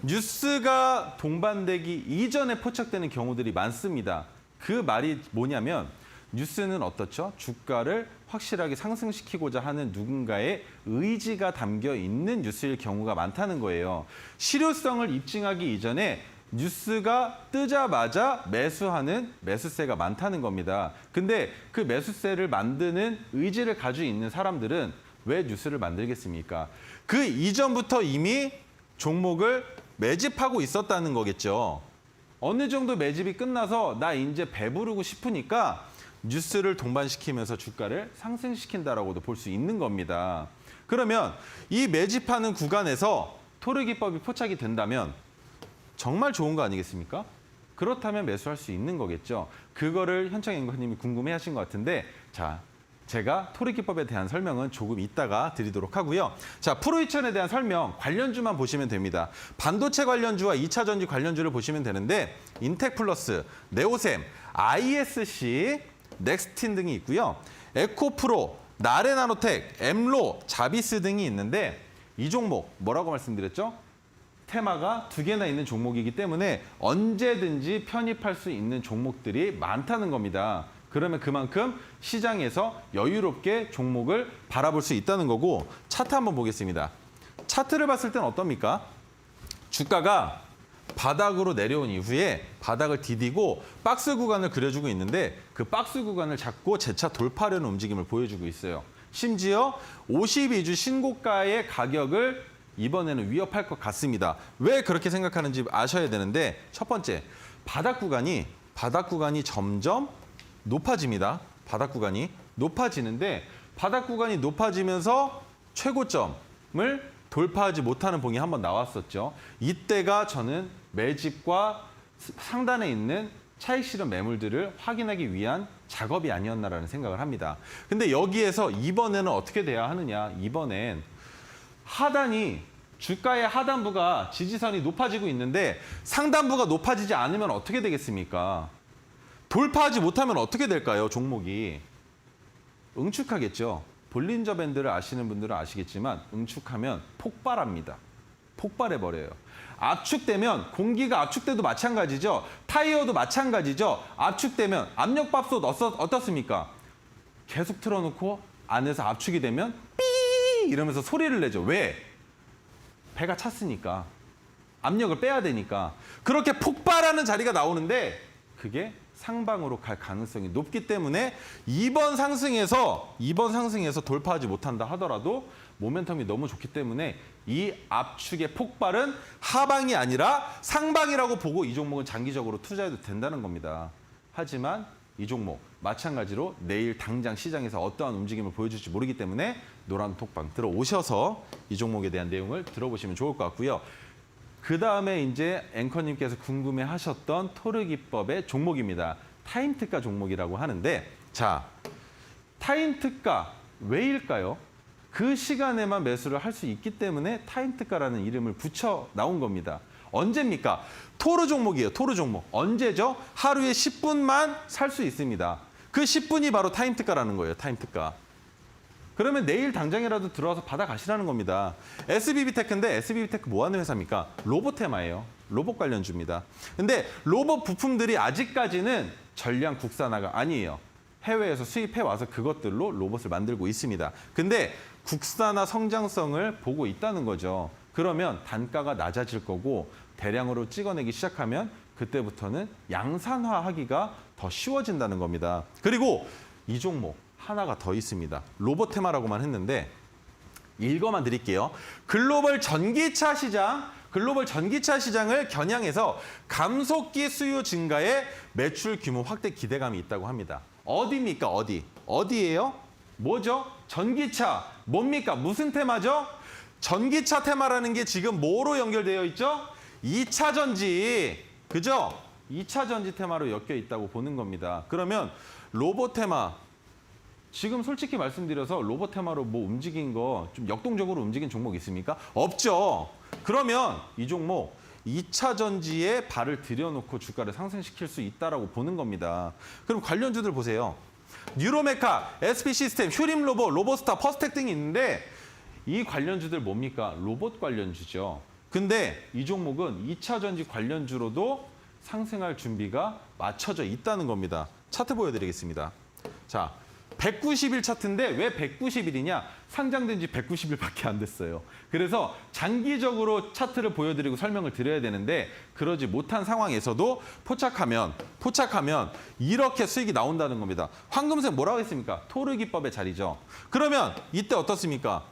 뉴스가 동반되기 이전에 포착되는 경우들이 많습니다. 그 말이 뭐냐면 뉴스는 어떻죠? 주가를 확실하게 상승시키고자 하는 누군가의 의지가 담겨 있는 뉴스일 경우가 많다는 거예요. 실효성을 입증하기 이전에 뉴스가 뜨자마자 매수하는 매수세가 많다는 겁니다. 근데 그 매수세를 만드는 의지를 가지고 있는 사람들은 왜 뉴스를 만들겠습니까? 그 이전부터 이미 종목을 매집하고 있었다는 거겠죠. 어느 정도 매집이 끝나서 나 이제 배부르고 싶으니까 뉴스를 동반시키면서 주가를 상승시킨다라고도 볼 수 있는 겁니다. 그러면 이 매집하는 구간에서 토르 기법이 포착이 된다면 정말 좋은 거 아니겠습니까? 그렇다면 매수할 수 있는 거겠죠. 그거를 현창 앵커님이 궁금해하신 것 같은데 자, 제가 토르 기법에 대한 설명은 조금 이따가 드리도록 하고요. 자, 프로 2000에 대한 설명, 관련주만 보시면 됩니다. 반도체 관련주와 2차 전지 관련주를 보시면 되는데 인텍플러스, 네오셈, ISC, 넥스틴 등이 있고요. 에코프로, 나레나노텍, 엠로, 자비스 등이 있는데 이 종목 뭐라고 말씀드렸죠? 테마가 2개나 있는 종목이기 때문에 언제든지 편입할 수 있는 종목들이 많다는 겁니다. 그러면 그만큼 시장에서 여유롭게 종목을 바라볼 수 있다는 거고 차트 한번 보겠습니다. 차트를 봤을 땐 어떻습니까? 주가가 바닥으로 내려온 이후에 바닥을 디디고 박스 구간을 그려주고 있는데 그 박스 구간을 잡고 재차 돌파하려는 움직임을 보여주고 있어요. 심지어 52주 신고가의 가격을 이번에는 위협할 것 같습니다. 왜 그렇게 생각하는지 아셔야 되는데 첫 번째, 바닥 구간이 점점 높아집니다. 바닥 구간이 높아지는데 바닥 구간이 높아지면서 최고점을 돌파하지 못하는 봉이 한번 나왔었죠. 이때가 저는 매집과 상단에 있는 차익 실현 매물들을 확인하기 위한 작업이 아니었나라는 생각을 합니다. 근데 여기에서 이번에는 어떻게 돼야 하느냐. 이번엔 하단이 주가의 하단부가 지지선이 높아지고 있는데 상단부가 높아지지 않으면 어떻게 되겠습니까? 돌파하지 못하면 어떻게 될까요? 종목이 응축하겠죠. 볼린저 밴드를 아시는 분들은 아시겠지만 응축하면 폭발합니다. 폭발해버려요. 압축되면 공기가 압축돼도 마찬가지죠. 타이어도 마찬가지죠. 압축되면 압력밥솥 어떻습니까? 계속 틀어놓고 안에서 압축이 되면 삐 이러면서 소리를 내죠. 왜? 배가 찼으니까. 압력을 빼야 되니까. 그렇게 폭발하는 자리가 나오는데 그게 상방으로 갈 가능성이 높기 때문에 이번 상승에서 돌파하지 못한다 하더라도 모멘텀이 너무 좋기 때문에 이 압축의 폭발은 하방이 아니라 상방이라고 보고 이 종목은 장기적으로 투자해도 된다는 겁니다. 하지만 이 종목 마찬가지로 내일 당장 시장에서 어떠한 움직임을 보여줄지 모르기 때문에 노란 톡방 들어오셔서 이 종목에 대한 내용을 들어보시면 좋을 것 같고요. 그 다음에 이제 앵커님께서 궁금해하셨던 토르기법의 종목입니다. 타임특가 종목이라고 하는데 자, 타임특가 왜일까요? 그 시간에만 매수를 할 수 있기 때문에 타임특가라는 이름을 붙여 나온 겁니다. 언제입니까? 토르 종목이에요. 토르 종목. 언제죠? 하루에 10분만 살 수 있습니다. 그 10분이 바로 타임특가라는 거예요. 타임특가. 그러면 내일 당장이라도 들어와서 받아가시라는 겁니다. SBB테크인데 SBB테크 뭐 하는 회사입니까? 로봇 테마예요. 로봇 관련주입니다. 근데 로봇 부품들이 아직까지는 전량 국산화가 아니에요. 해외에서 수입해 와서 그것들로 로봇을 만들고 있습니다. 근데 국산화 성장성을 보고 있다는 거죠. 그러면 단가가 낮아질 거고 대량으로 찍어내기 시작하면 그때부터는 양산화하기가 더 쉬워진다는 겁니다. 그리고 이 종목 하나가 더 있습니다. 로봇 테마라고만 했는데 읽어만 드릴게요. 글로벌 전기차 시장을 겨냥해서 감속기 수요 증가에 매출 규모 확대 기대감이 있다고 합니다. 어디입니까? 어디예요? 뭐죠? 전기차. 뭡니까? 무슨 테마죠? 전기차 테마라는 게 지금 뭐로 연결되어 있죠? 2차 전지. 그죠? 2차 전지 테마로 엮여 있다고 보는 겁니다. 그러면 로봇 테마. 지금 솔직히 말씀드려서 로봇 테마로 뭐 움직인 거 좀 역동적으로 움직인 종목 있습니까? 없죠. 그러면 이 종목 2차 전지에 발을 들여놓고 주가를 상승시킬 수 있다라고 보는 겁니다. 그럼 관련주들 보세요. 뉴로메카, SP시스템, 휴림로봇, 로보스타, 퍼스텍 등이 있는데 이 관련주들 뭡니까? 로봇 관련주죠. 근데 이 종목은 2차 전지 관련주로도 상승할 준비가 맞춰져 있다는 겁니다. 차트 보여드리겠습니다. 자, 190일 차트인데 왜 190일이냐? 상장된 지 190일밖에 안 됐어요. 그래서 장기적으로 차트를 보여드리고 설명을 드려야 되는데 그러지 못한 상황에서도 포착하면 이렇게 수익이 나온다는 겁니다. 황금색 뭐라고 했습니까? 토르기법의 자리죠. 그러면 이때 어떻습니까?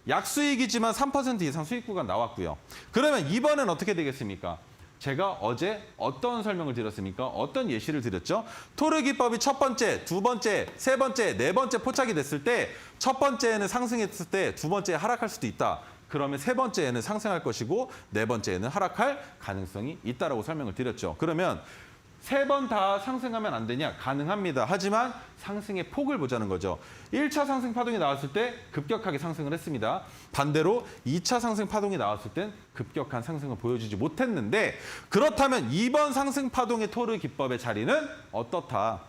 약수익이지만 3% 이상 수익 구간 나왔고요. 그러면 이번엔 어떻게 되겠습니까? 제가 어제 어떤 설명을 드렸습니까? 어떤 예시를 드렸죠? 토르기법이 첫 번째, 두 번째, 세 번째, 네 번째 포착이 됐을 때 첫 번째에는 상승했을 때 두 번째에 하락할 수도 있다. 그러면 세 번째에는 상승할 것이고 네 번째에는 하락할 가능성이 있다라고 설명을 드렸죠. 그러면 세 번 다 상승하면 안 되냐? 가능합니다. 하지만 상승의 폭을 보자는 거죠. 1차 상승 파동이 나왔을 때 급격하게 상승을 했습니다. 반대로 2차 상승 파동이 나왔을 땐 급격한 상승을 보여주지 못했는데 그렇다면 이번 상승 파동의 토르 기법의 자리는 어떻다?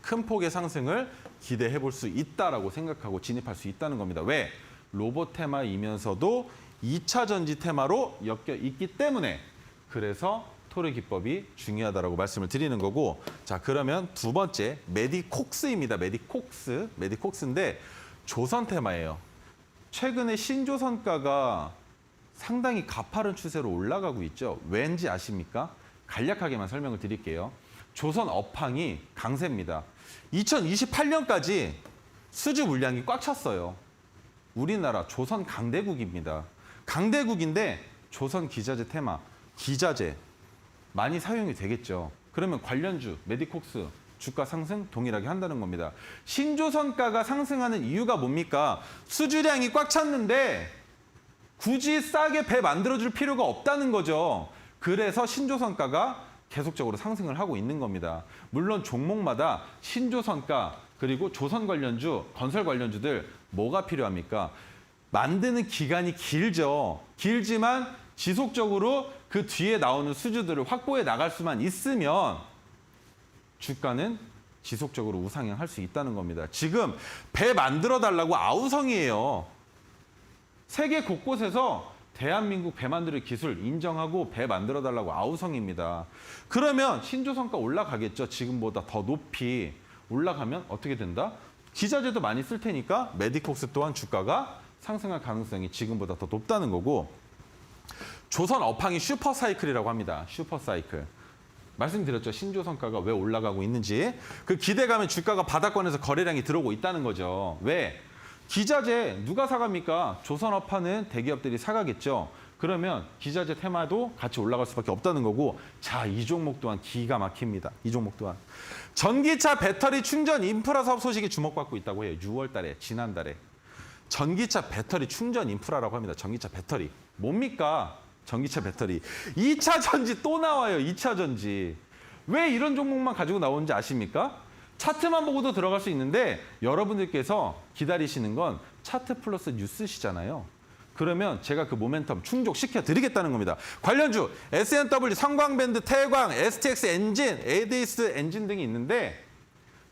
큰 폭의 상승을 기대해 볼 수 있다라고 생각하고 진입할 수 있다는 겁니다. 왜? 로봇 테마이면서도 2차 전지 테마로 엮여 있기 때문에 그래서 토르 기법이 중요하다라고 말씀을 드리는 거고, 자 그러면 두 번째 메디콕스입니다. 메디콕스인데 조선 테마예요. 최근에 신조선가가 상당히 가파른 추세로 올라가고 있죠. 왠지 아십니까? 간략하게만 설명을 드릴게요. 조선 업황이 강세입니다. 2028년까지 수주 물량이 꽉 찼어요. 우리나라 조선 강대국입니다. 강대국인데 조선 기자재 테마, 기자재 많이 사용이 되겠죠. 그러면 관련주, 메디콕스, 주가 상승 동일하게 한다는 겁니다. 신조선가가 상승하는 이유가 뭡니까? 수주량이 꽉 찼는데 굳이 싸게 배 만들어줄 필요가 없다는 거죠. 그래서 신조선가가 계속적으로 상승을 하고 있는 겁니다. 물론 종목마다 신조선가 그리고 조선 관련주, 건설 관련주들 뭐가 필요합니까? 만드는 기간이 길죠. 길지만 지속적으로 그 뒤에 나오는 수주들을 확보해 나갈 수만 있으면 주가는 지속적으로 우상향할 수 있다는 겁니다. 지금 배 만들어 달라고 아우성이에요. 세계 곳곳에서 대한민국 배 만드는 기술 인정하고 배 만들어 달라고 아우성입니다. 그러면 신조선가 올라가겠죠. 지금보다 더 높이 올라가면 어떻게 된다? 기자재도 많이 쓸 테니까 메디콕스 또한 주가가 상승할 가능성이 지금보다 더 높다는 거고, 조선 업황이 슈퍼사이클이라고 합니다. 슈퍼사이클. 말씀드렸죠. 신조선가가 왜 올라가고 있는지. 그 기대감에 주가가 바닥권에서 거래량이 들어오고 있다는 거죠. 왜? 기자재 누가 사갑니까? 조선업하는 대기업들이 사가겠죠. 그러면 기자재 테마도 같이 올라갈 수밖에 없다는 거고, 자, 이 종목 또한 기가 막힙니다. 이 종목 또한. 전기차 배터리 충전 인프라 사업 소식이 주목받고 있다고 해요. 6월 달에, 지난달에. 전기차 배터리 충전 인프라라고 합니다. 전기차 배터리. 뭡니까? 전기차 배터리. 2차 전지 또 나와요. 2차 전지. 왜 이런 종목만 가지고 나오는지 아십니까? 차트만 보고도 들어갈 수 있는데 여러분들께서 기다리시는 건 차트 플러스 뉴스시잖아요. 그러면 제가 그 모멘텀 충족시켜 드리겠다는 겁니다. 관련주 S&W, 성광밴드, 태광, STX 엔진, 에디스 엔진 등이 있는데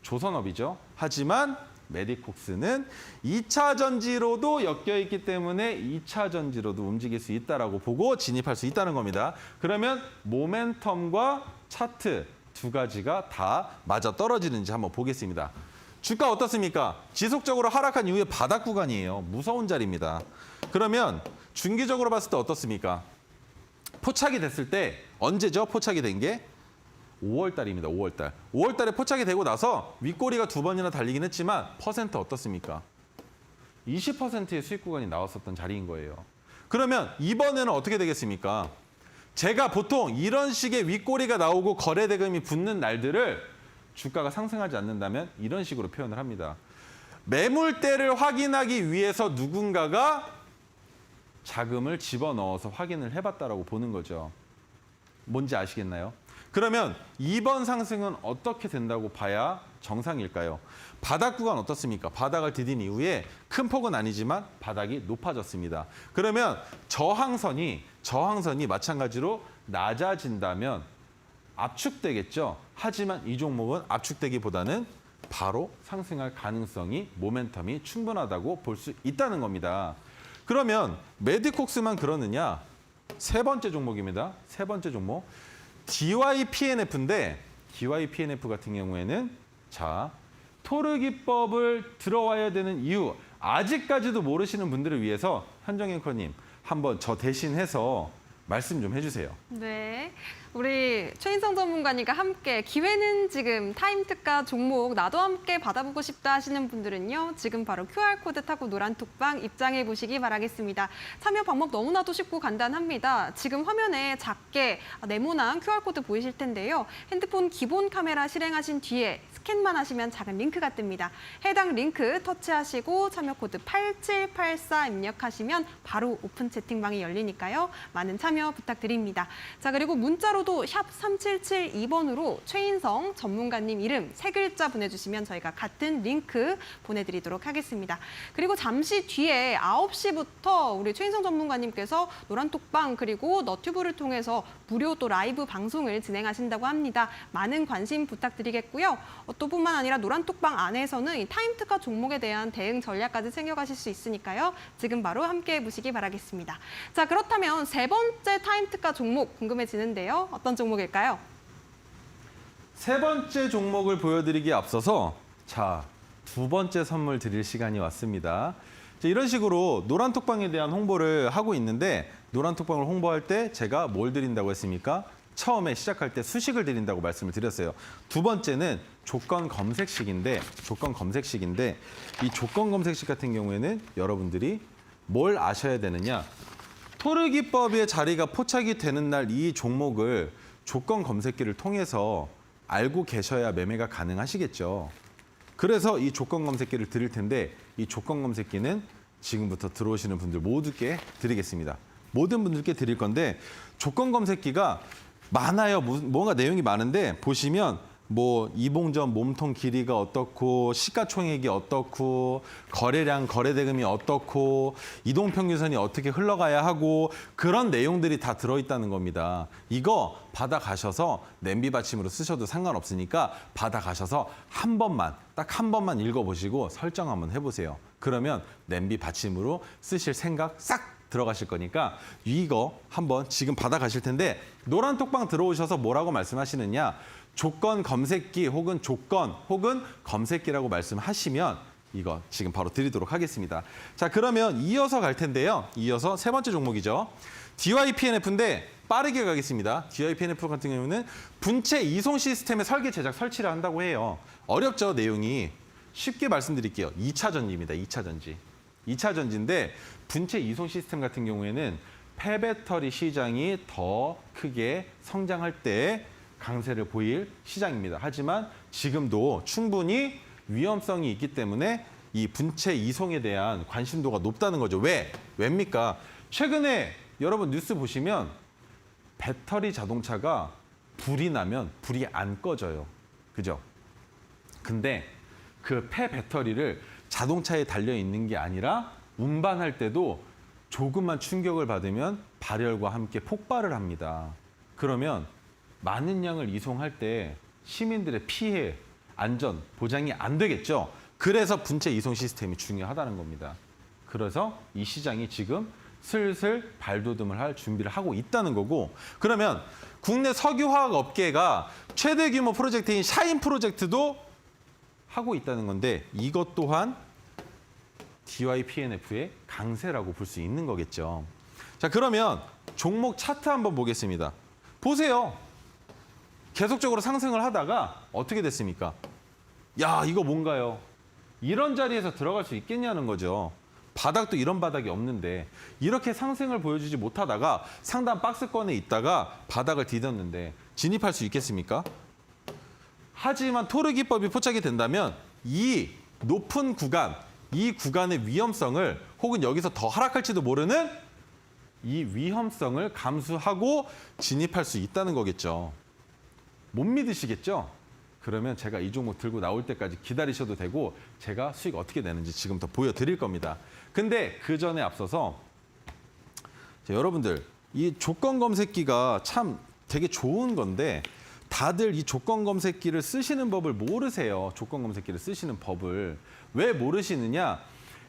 조선업이죠. 하지만 메디콕스는 2차 전지로도 엮여 있기 때문에 2차 전지로도 움직일 수 있다라고 보고 진입할 수 있다는 겁니다. 그러면 모멘텀과 차트 두 가지가 다 맞아 떨어지는지 한번 보겠습니다. 주가 어떻습니까? 지속적으로 하락한 이후에 바닥 구간이에요. 무서운 자리입니다. 그러면 중기적으로 봤을 때 어떻습니까? 포착이 됐을 때 언제죠? 포착이 된 게 5월 달입니다. 5월 달. 5월 달에 포착이 되고 나서 윗꼬리가 두 번이나 달리긴 했지만 퍼센트 어떻습니까? 20%의 수익 구간이 나왔었던 자리인 거예요. 그러면 이번에는 어떻게 되겠습니까? 제가 보통 이런 식의 윗꼬리가 나오고 거래 대금이 붙는 날들을 주가가 상승하지 않는다면 이런 식으로 표현을 합니다. 매물대를 확인하기 위해서 누군가가 자금을 집어넣어서 확인을 해봤다라고 보는 거죠. 뭔지 아시겠나요? 그러면 이번 상승은 어떻게 된다고 봐야 정상일까요? 바닥 구간 어떻습니까? 바닥을 디딘 이후에 큰 폭은 아니지만 바닥이 높아졌습니다. 그러면 저항선이 마찬가지로 낮아진다면 압축되겠죠. 하지만 이 종목은 압축되기보다는 바로 상승할 가능성이 모멘텀이 충분하다고 볼 수 있다는 겁니다. 그러면 메디콕스만 그러느냐? 세 번째 종목입니다. 세 번째 종목. DYPNF인데 DYPNF 같은 경우에는 자, 토르 기법을 들어와야 되는 이유 아직까지도 모르시는 분들을 위해서 현정 앵커님 한번 저 대신해서 말씀 좀 해주세요. 네, 우리 최인성 전문가님과 함께 기회는 지금 타임 특가 종목 나도 함께 받아보고 싶다 하시는 분들은요. 지금 바로 QR코드 타고 노란 톡방 입장해 보시기 바라겠습니다. 참여 방법 너무나도 쉽고 간단합니다. 지금 화면에 작게 네모난 QR코드 보이실 텐데요. 핸드폰 기본 카메라 실행하신 뒤에 스캔만 하시면 작은 링크가 뜹니다. 해당 링크 터치하시고 참여 코드 8784 입력하시면 바로 오픈 채팅방이 열리니까요. 많은 참여 부탁드립니다. 자, 그리고 문자로 문자로도 샵 3772번으로 최인성 전문가님 이름 3글자 보내주시면 저희가 같은 링크 보내드리도록 하겠습니다. 그리고 잠시 뒤에 9시부터 우리 최인성 전문가님께서 노란톡방 그리고 너튜브를 통해서 무료 또 라이브 방송을 진행하신다고 합니다. 많은 관심 부탁드리겠고요. 또 뿐만 아니라 노란톡방 안에서는 이 타임특화 종목에 대한 대응 전략까지 챙겨가실 수 있으니까요. 지금 바로 함께해 보시기 바라겠습니다. 자, 그렇다면 세 번째 타임특화 종목 궁금해지는데요. 어떤 종목일까요? 세 번째 종목을 보여드리기에 앞서서 자, 두 번째 선물 드릴 시간이 왔습니다. 자, 이런 식으로 노란톡방에 대한 홍보를 하고 있는데 노란톡방을 홍보할 때 제가 뭘 드린다고 했습니까? 처음에 시작할 때 수식을 드린다고 말씀을 드렸어요. 두 번째는 조건 검색식인데 이 조건 검색식 같은 경우에는 여러분들이 뭘 아셔야 되느냐? 토르기법의 자리가 포착이 되는 날 이 종목을 조건 검색기를 통해서 알고 계셔야 매매가 가능하시겠죠. 그래서 이 조건 검색기를 드릴 텐데 이 조건 검색기는 지금부터 들어오시는 분들 모두께 드리겠습니다. 모든 분들께 드릴 건데 조건 검색기가 많아요. 뭔가 내용이 많은데 보시면 뭐 이봉전 몸통 길이가 어떻고 시가총액이 어떻고 거래량 거래대금이 어떻고 이동평균선이 어떻게 흘러가야 하고 그런 내용들이 다 들어있다는 겁니다. 이거 받아가셔서 냄비 받침으로 쓰셔도 상관없으니까 받아가셔서 한 번만 딱 한 번만 읽어보시고 설정 한번 해보세요. 그러면 냄비 받침으로 쓰실 생각 싹 들어가실 거니까 이거 한번 지금 받아가실 텐데 노란 톡방 들어오셔서 뭐라고 말씀하시느냐 조건 검색기 혹은 조건 혹은 검색기라고 말씀하시면 이거 지금 바로 드리도록 하겠습니다. 자, 그러면 이어서 갈 텐데요. 이어서 세 번째 종목이죠. DYPNF인데 빠르게 가겠습니다. DYPNF 같은 경우는 분체 이송 시스템의 설계, 제작, 설치를 한다고 해요. 어렵죠, 내용이. 쉽게 말씀드릴게요. 2차 전지입니다. 2차 전지. 2차 전지인데 분체 이송 시스템 같은 경우에는 폐배터리 시장이 더 크게 성장할 때 강세를 보일 시장입니다. 하지만 지금도 충분히 위험성이 있기 때문에 이 분체 이송에 대한 관심도가 높다는 거죠. 왜입니까? 최근에 여러분 뉴스 보시면 배터리 자동차가 불이 나면 불이 안 꺼져요. 그죠? 근데 그 폐배터리를 자동차에 달려 있는 게 아니라 운반할 때도 조금만 충격을 받으면 발열과 함께 폭발을 합니다. 그러면 많은 양을 이송할 때 시민들의 피해, 안전 보장이 안 되겠죠. 그래서 분체 이송 시스템이 중요하다는 겁니다. 그래서 이 시장이 지금 슬슬 발돋움을 할 준비를 하고 있다는 거고 그러면 국내 석유화학 업계가 최대 규모 프로젝트인 샤인 프로젝트도 하고 있다는 건데 이것 또한 DYPNF의 강세라고 볼 수 있는 거겠죠. 자, 그러면 종목 차트 한번 보겠습니다. 보세요. 계속적으로 상승을 하다가 어떻게 됐습니까? 야, 이거 뭔가요? 이런 자리에서 들어갈 수 있겠냐는 거죠. 바닥도 이런 바닥이 없는데 이렇게 상승을 보여주지 못하다가 상단 박스권에 있다가 바닥을 디뎠는데 진입할 수 있겠습니까? 하지만 토르기법이 포착이 된다면 이 높은 구간, 이 구간의 위험성을 혹은 여기서 더 하락할지도 모르는 이 위험성을 감수하고 진입할 수 있다는 거겠죠. 못 믿으시겠죠? 그러면 제가 이 종목 들고 나올 때까지 기다리셔도 되고 제가 수익 어떻게 내는지 지금부터 보여드릴 겁니다. 근데 그 전에 앞서서 여러분들 이 조건 검색기가 참 되게 좋은 건데 다들 이 조건 검색기를 쓰시는 법을 모르세요. 조건 검색기를 쓰시는 법을. 왜 모르시느냐?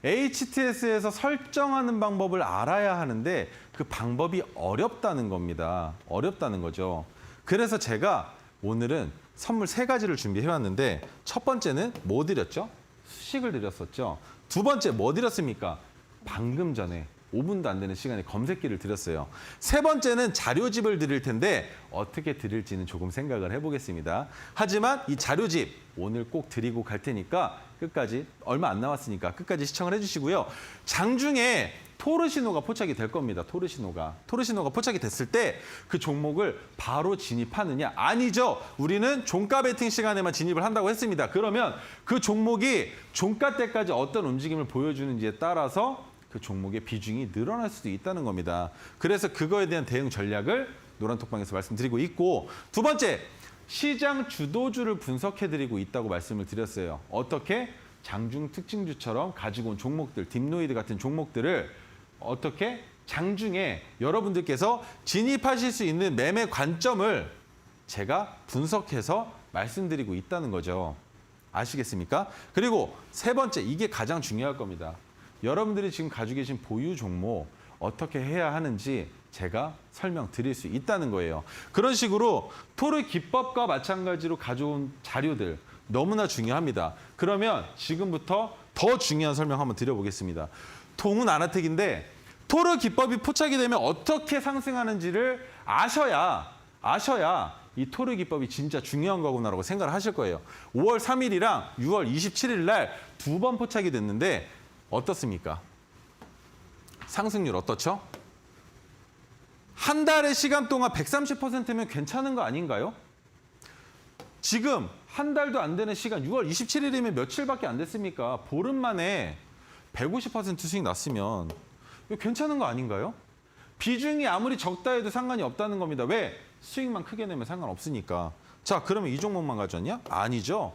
HTS에서 설정하는 방법을 알아야 하는데 그 방법이 어렵다는 겁니다. 어렵다는 거죠. 그래서 제가 오늘은 선물 3가지를 준비해왔는데 첫 번째는 뭐 드렸죠? 수식을 드렸었죠. 두 번째 뭐 드렸습니까? 방금 전에 5분도 안 되는 시간에 검색기를 드렸어요. 세 번째는 자료집을 드릴 텐데 어떻게 드릴지는 조금 생각을 해보겠습니다. 하지만 이 자료집 오늘 꼭 드리고 갈 테니까 끝까지 얼마 안 남았으니까 끝까지 시청을 해주시고요. 장중에 토르신호가 포착이 될 겁니다. 토르신호가 포착이 됐을 때 그 종목을 바로 진입하느냐? 아니죠. 우리는 종가 베팅 시간에만 진입을 한다고 했습니다. 그러면 그 종목이 종가 때까지 어떤 움직임을 보여주는지에 따라서 그 종목의 비중이 늘어날 수도 있다는 겁니다. 그래서 그거에 대한 대응 전략을 노란톡방에서 말씀드리고 있고, 두 번째, 시장 주도주를 분석해드리고 있다고 말씀을 드렸어요. 어떻게? 장중 특징주처럼 가지고 온 종목들, 딥노이드 같은 종목들을 어떻게 장중에 여러분들께서 진입하실 수 있는 매매 관점을 제가 분석해서 말씀드리고 있다는 거죠. 아시겠습니까? 그리고 세 번째, 이게 가장 중요할 겁니다. 여러분들이 지금 가지고 계신 보유 종목 어떻게 해야 하는지 제가 설명드릴 수 있다는 거예요. 그런 식으로 토르 기법과 마찬가지로 가져온 자료들 너무나 중요합니다. 그러면 지금부터 더 중요한 설명 한번 드려보겠습니다. 동훈 아나텍인데 토르 기법이 포착이 되면 어떻게 상승하는지를 아셔야 이 토르 기법이 진짜 중요한 거구나라고 생각을 하실 거예요. 5월 3일이랑 6월 27일 날 두 번 포착이 됐는데 어떻습니까? 상승률 어떻죠? 한 달의 시간 동안 130%면 괜찮은 거 아닌가요? 지금 한 달도 안 되는 시간, 6월 27일이면 며칠밖에 안 됐습니까? 보름 만에 150% 수익 났으면 이거 괜찮은 거 아닌가요? 비중이 아무리 적다 해도 상관이 없다는 겁니다. 왜? 수익만 크게 내면 상관없으니까. 자, 그러면 이 종목만 가져왔냐? 아니죠.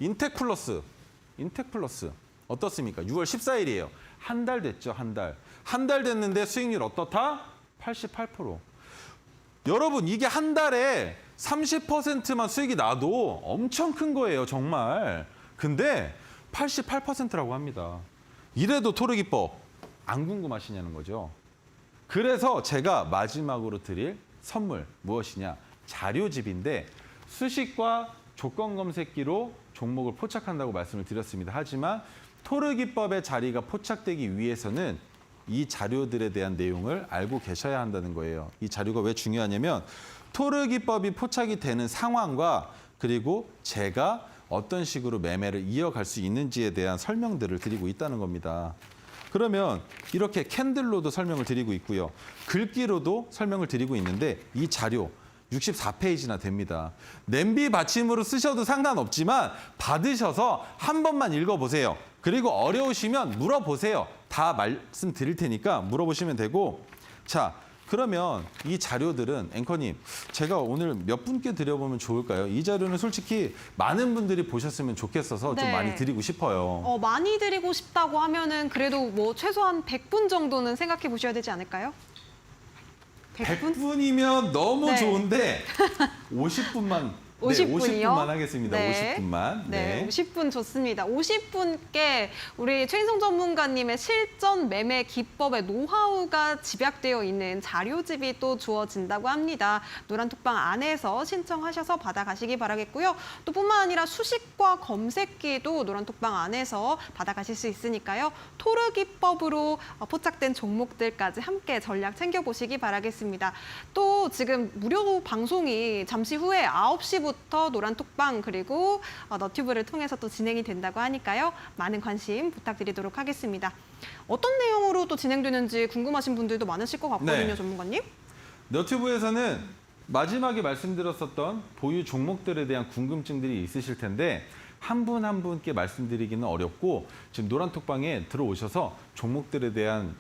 인텍플러스 어떻습니까? 6월 14일이에요. 한 달 됐죠, 한 달. 한 달 됐는데 수익률 어떻다? 88%. 여러분, 이게 한 달에 30%만 수익이 나도 엄청 큰 거예요, 정말. 근데 88%라고 합니다. 이래도 토르 기법 안 궁금하시냐는 거죠. 그래서 제가 마지막으로 드릴 선물 무엇이냐? 자료집인데 수식과 조건 검색기로 종목을 포착한다고 말씀을 드렸습니다. 하지만 토르 기법의 자리가 포착되기 위해서는 이 자료들에 대한 내용을 알고 계셔야 한다는 거예요. 이 자료가 왜 중요하냐면 토르 기법이 포착이 되는 상황과 그리고 제가 어떤 식으로 매매를 이어갈 수 있는지에 대한 설명들을 드리고 있다는 겁니다. 그러면 이렇게 캔들로도 설명을 드리고 있고요. 글귀로도 설명을 드리고 있는데 이 자료 64페이지나 됩니다. 냄비 받침으로 쓰셔도 상관없지만 받으셔서 한 번만 읽어보세요. 그리고 어려우시면 물어보세요. 다 말씀드릴 테니까 물어보시면 되고. 자, 그러면 이 자료들은 앵커님, 제가 오늘 몇 분께 드려보면 좋을까요? 이 자료는 솔직히 많은 분들이 보셨으면 좋겠어서 좀 네. 많이 드리고 싶어요. 많이 드리고 싶다고 하면은 그래도 뭐 최소한 100분 정도는 생각해 보셔야 되지 않을까요? 100분? 100분이면 너무 네. 좋은데 50분만 50분만 하겠습니다. 네. 50분만. 네, 50분 좋습니다. 50분께 우리 최인성 전문가님의 실전 매매 기법의 노하우가 집약되어 있는 자료집이 또 주어진다고 합니다. 노란톡방 안에서 신청하셔서 받아가시기 바라겠고요. 또 뿐만 아니라 수식과 검색기도 노란톡방 안에서 받아가실 수 있으니까요. 토르 기법으로 포착된 종목들까지 함께 전략 챙겨보시기 바라겠습니다. 또 지금 무료 방송이 잠시 후에 9시부터 노란톡방 그리고 너튜브를 통해서 또 진행이 된다고 하니까요. 많은 관심 부탁드리도록 하겠습니다. 어떤 내용으로 또 진행되는지 궁금하신 분들도 많으실 것 같거든요, 네. 전문가님. 너튜브에서는 마지막에 말씀드렸었던 보유 종목들에 대한 궁금증들이 있으실 텐데 한 분 한 분께 말씀드리기는 어렵고 지금 노란톡방에 들어오셔서 종목들에 대한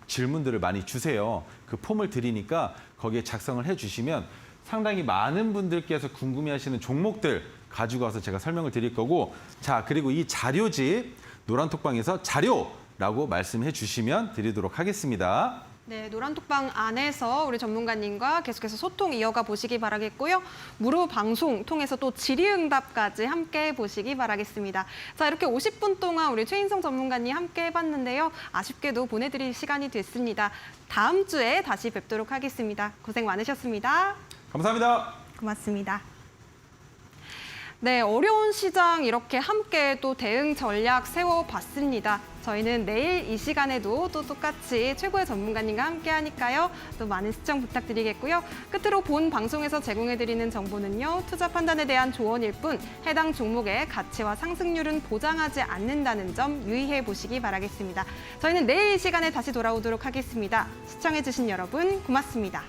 질문들을 많이 주세요. 그 폼을 드리니까 거기에 작성을 해주시면 상당히 많은 분들께서 궁금해하시는 종목들 가지고 와서 제가 설명을 드릴 거고, 자, 그리고 이 자료집 노란톡방에서 자료라고 말씀해 주시면 드리도록 하겠습니다. 네, 노란톡방 안에서 우리 전문가님과 계속해서 소통 이어가 보시기 바라겠고요. 무료 방송 통해서 또 질의응답까지 함께 보시기 바라겠습니다. 자, 이렇게 50분 동안 우리 최인성 전문가님 함께 해봤는데요. 아쉽게도 보내드릴 시간이 됐습니다. 다음 주에 다시 뵙도록 하겠습니다. 고생 많으셨습니다. 감사합니다. 고맙습니다. 네, 어려운 시장 이렇게 함께 또 대응 전략 세워봤습니다. 저희는 내일 이 시간에도 또 똑같이 최고의 전문가님과 함께 하니까요. 또 많은 시청 부탁드리겠고요. 끝으로 본 방송에서 제공해드리는 정보는요. 투자 판단에 대한 조언일 뿐 해당 종목의 가치와 상승률은 보장하지 않는다는 점 유의해 보시기 바라겠습니다. 저희는 내일 이 시간에 다시 돌아오도록 하겠습니다. 시청해주신 여러분 고맙습니다.